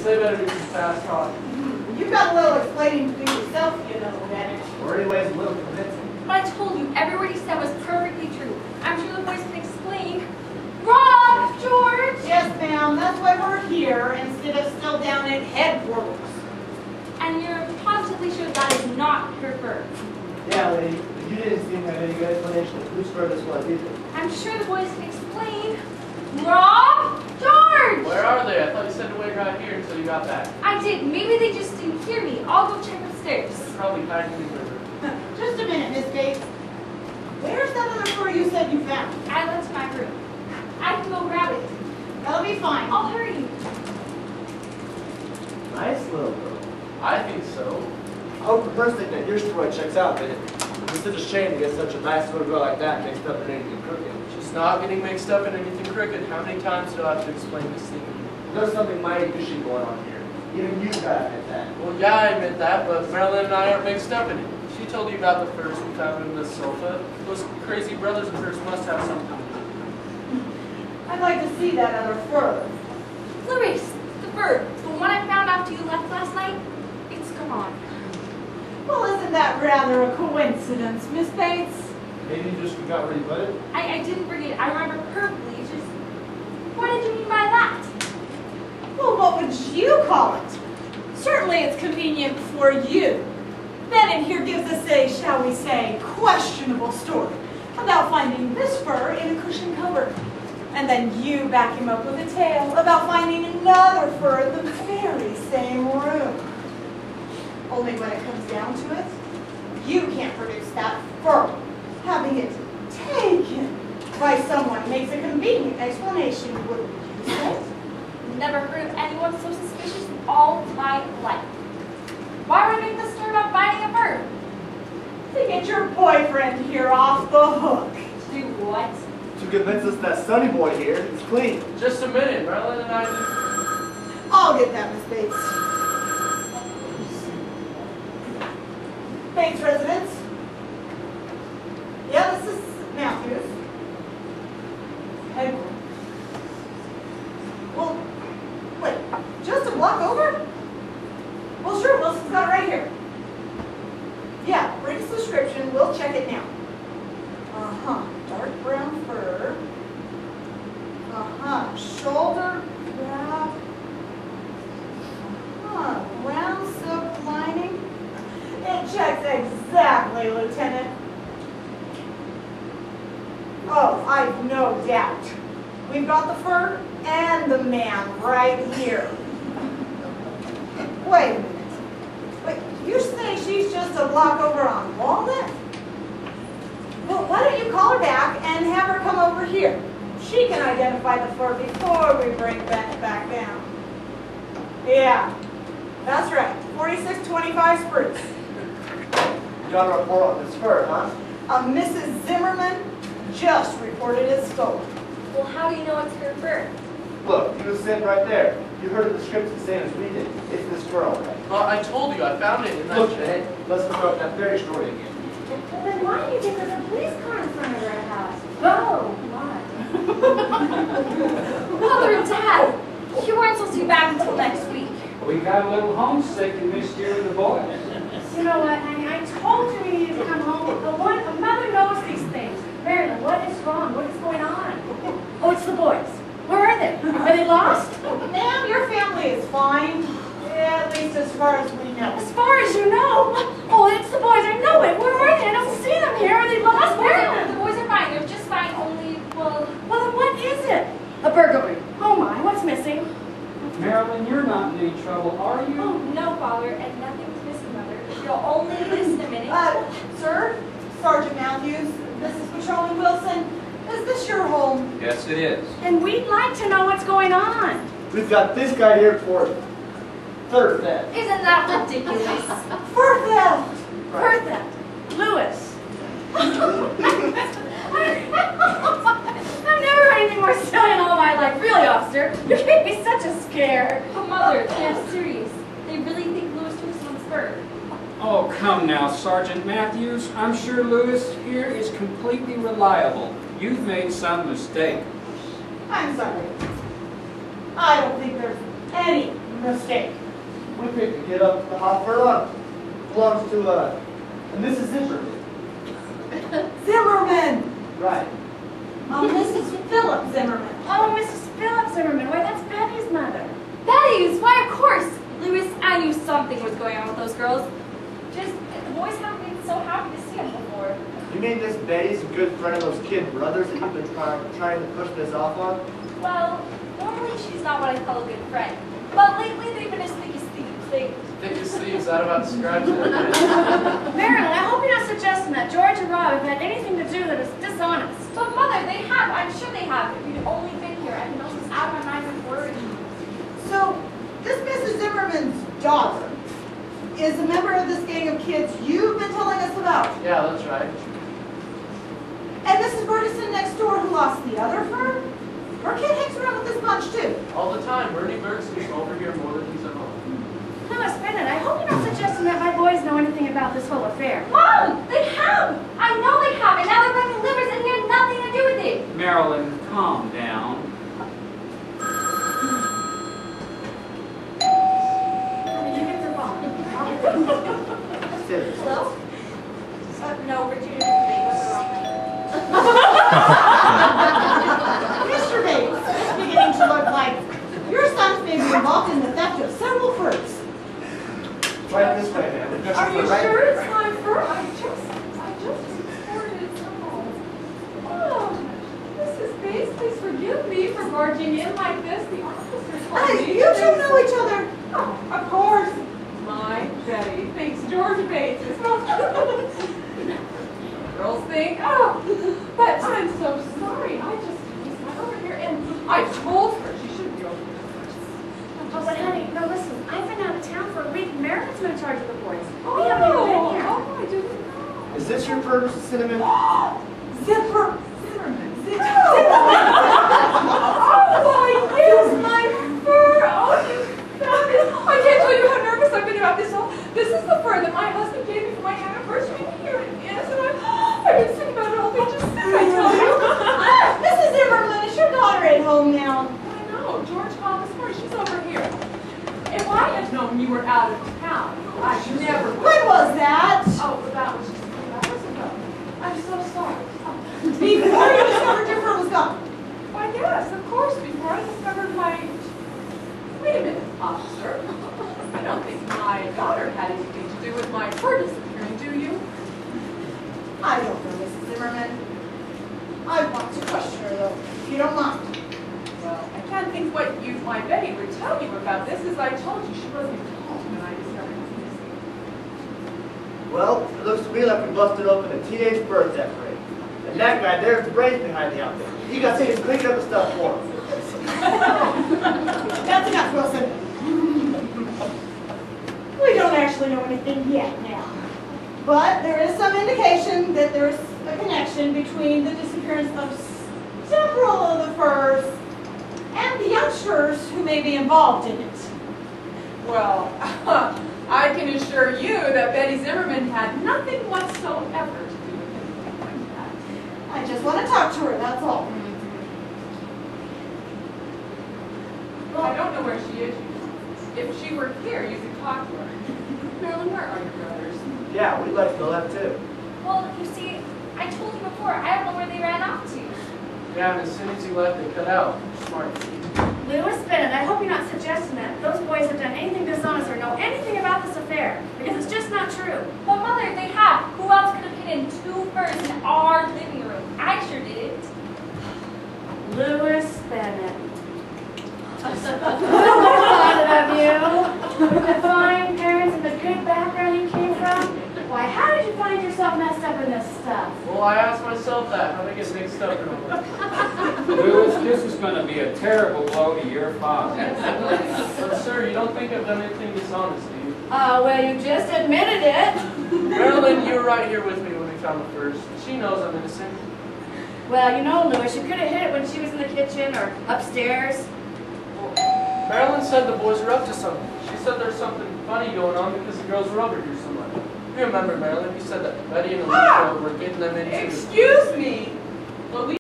they better do some fast talk. You've got a little explaining to do yourself, you know, Leavitt. Or anyways, a little convincing. But I told you, every word he said was perfectly true. I'm sure the boys can explain. Rob, George! Yes, ma'am. That's why we're here instead of still down at headquarters. And you're positively sure that is not her fur. Yeah, lady. You didn't seem to have any good explanation of whose fur this was either. I'm sure the boys can explain. Rob, George! Where are they? I thought you said to wait right here until you got back. I did. Maybe they just didn't hear me. I'll go check upstairs. They're probably hiding in the river. Just a minute, Miss Bates. Where's that other fur you said you found? I went to my room. I can go grab it. That'll be fine. I'll hurry. Nice little girl. I think so. I hope the first thing that your story checks out, but it's such a shame to get such a nice little girl like that mixed up in anything crooked. She's not getting mixed up in anything crooked. How many times do I have to explain this thing to you? There's something mighty fishy going on here. Even you gotta admit that. Well, yeah, I admit that, but Marilyn and I aren't mixed up in it. She told you about the furs we found in the sofa. Those crazy brothers of hers must have something to do. I'd like to see that other fur. Clarice, the bird, the one I found after you left last night, it's gone. Well, isn't that rather a coincidence, Miss Bates? Maybe you just forgot where you put it? I didn't bring it. I remember perfectly. It's just, what did you mean by that? Well, what would you call it? Certainly it's convenient for you. Ben in here gives us a, shall we say, questionable story about finding this fur in a cushion cupboard. And then you back him up with a tale about finding another fur in the very same room. Only when it comes down to it, you can't produce that fur. Having it taken by someone makes a convenient explanation, wouldn't you say? Never heard of anyone so suspicious in all my life. Why would I make the story about finding a bird? To get your boyfriend here off the hook. Do what? To convince us that Sonny boy here is clean. Just a minute, Marilyn and I just... I'll get that, Miss Bates. Bates residence. Yeah, this is Matthews. Headquarters. Well, wait, just a block over? Well, sure, Wilson's got it right here. Yeah, brief description, we'll check it now. Uh-huh, dark brown fur. Uh-huh, shoulder wrap. Uh-huh, brown silk lining. It checks exactly, Lieutenant. Oh, I've no doubt. We've got the fur and the man right here. Wait a minute. Wait, you say she's just a block over on Walnut? Well, why don't you call her back and have her come over here? She can identify the fur before we bring Bennett back down. Yeah, that's right. 4625 Spruce. You got a report on this fur, huh? Mrs. Zimmerman just reported it stolen. Well, how do you know it's her fur? Look, he was sitting right there. You heard the description the same as we did. It's this fur, all right. Well, I told you, I found it in that Look, shed. man, let's throw up that very story again. Well, then why do you think there's a police car in front of our house? Oh, why? Mother and Dad, you weren't supposed to be back until next week. We got a little homesick and missed you and the boys. You know what, honey? I told you we needed to come home. A mother knows these things. Marilyn, what is wrong? What is going on? Oh, it's the boys. Where are they? Are they lost? Ma'am, your family is fine. Yeah, at least as far as we know. As far as you know. Oh, it's the boys. I know it. Where are they? I don't see them here. Are they lost? The boys are fine. They're just fine, only, well... Well, then what is it? A burglary. Oh, my. What's missing? Marilyn, you're not in any trouble, are you? Oh, no, Father, and nothing's missing, Mother. You'll only listen a minute. Sir, Sergeant Matthews, this is Patrolman Wilson. Is this your home? Yes, it is. And we'd like to know what's going on. We've got this guy here for third theft. Isn't that ridiculous? For theft! Heard that. Lewis. I've never heard anything more silly in all my life. Really, officer. You gave me such a scare. But Mother, they're serious. They really think Louis took someone's bird. Oh, come now, Sergeant Matthews. I'm sure Lewis here is completely reliable. You've made some mistake. I'm sorry. I don't think there's any mistake. We picked a kid up at the hop for lunch. Belongs to, Mrs. Zimmerman. Zimmerman! Right. Mrs. Philip Zimmerman. Oh, Mrs. Phillips Zimmerman. Why, that's Betty's mother. Betty's? Why, of course. Louis, I knew something was going on with those girls. Just, the boys haven't been so happy to see them before. You mean this Betty's a good friend of those kid brothers that you've been trying to push this off on? Well, normally she's not what I call a good friend. But lately they've been as thick as thieves. Thick as thieves, that about describes it. Marilyn, I hope you're not suggesting that George and Rob have had anything to do that is dishonest. But Mother, they have. I'm sure they have. If you'd only been here, I can almost out of my mind with worry. So, this Mrs. Zimmerman's daughter is a member of this gang of kids you've been telling us about. Yeah, that's right. And Mrs. Bergeson next door who lost the other fur? Her kid hangs around with this bunch too. All the time. Bernie Bergson's over here more than he's at home. Louis, Bennett, I hope you're not suggesting that my boys know anything about this whole affair. Mom, they have. I know they have. And now they're bringing livers and he had nothing to do with it. Marilyn, calm down. Honey, you get the phone. Hello? No, Richard is today. What's the wrong number? Mr. Bates, it's beginning to look like your sons may be involved in the theft of several furs. Right this way, man. We've got Are your you fur right sure here. it's my fur? I just reported it home. Oh, Mrs. Bates, please forgive me for barging in like this. The officers told Hey, me. you two know each other. Oh, of course. My Betty thinks George Bates is not. Girls think, oh, but I'm so sorry. I just was not over here and I told her she should be over here first. Oh, but honey, no, listen. I've been out of town for a week. Marilyn's been in charge of the boys. We haven't even been here. Oh, I didn't know. Is this your fur, Mrs. Cinnamon? Zimmerman. Oh, yes, my fur. Oh, you found it. I can't tell you how nervous I've been about this. This is the fur that my husband gave me for my anniversary. Here it is, and I've been thinking about it all day. Just think, I tell you. Mrs. Zimmerman, is your daughter at home now? I know. George called this morning. She's over here. If I had known you were out of town, I never would. When was that? Oh, but that was just a few hours ago. I'm so sorry. Before you discovered your fur was gone. Why, yes, of course, before I discovered my... Wait a minute, officer. I don't think my daughter had anything to do with my fur disappearing, do you? I don't know, Mrs. Zimmerman. I want to question her, though, if you don't mind. Well, I can't think what my Betty would tell you about this. As I told you, she wasn't home when I discovered her missing. Well, it looks to me like we busted open a teenage birthday parade. And that guy there's the brains behind the outfit. You got to see him clean up the stuff for him. That's enough, Wilson. We don't actually know anything yet now. But there is some indication that there's a connection between the disappearance of several of the furs and the youngsters who may be involved in it. Well, I can assure you that Betty Zimmerman had nothing whatsoever to do with anything like that. I just want to talk to her, that's all. Well, I don't know where she is. If she were here, you could talk to her. Marilyn, where are your brothers? Yeah, we'd like to know that too. Well, you see, I told you before, I don't know where they ran off to. Yeah, and as soon as he left, they cut out. Smart. Louis, Bennett, I hope you're not suggesting that those boys have done anything dishonest or know anything about this affair, because it's just not true. But Mother, they have. Who else could have hidden 2 furs in our living room? I sure didn't. Louis Bennett. Who would have thought it of you? With the fine parents and the good background you came from? Why, how did you find yourself messed up in this stuff? Well, I asked myself that. How did I get mixed up in all this? Louis, this is going to be a terrible blow to your father. But, sir, you don't think I've done anything dishonest, do you? Well, you just admitted it. Marilyn, you were right here with me when we found the furs. She knows I'm innocent. Well, you know, Louis, you could have hid it when she was in the kitchen or upstairs. Marilyn said the boys were up to something. She said there's something funny going on because the girls were over here so much. You remember, Marilyn, you said that Betty and Alicia were getting them into... Excuse me, but we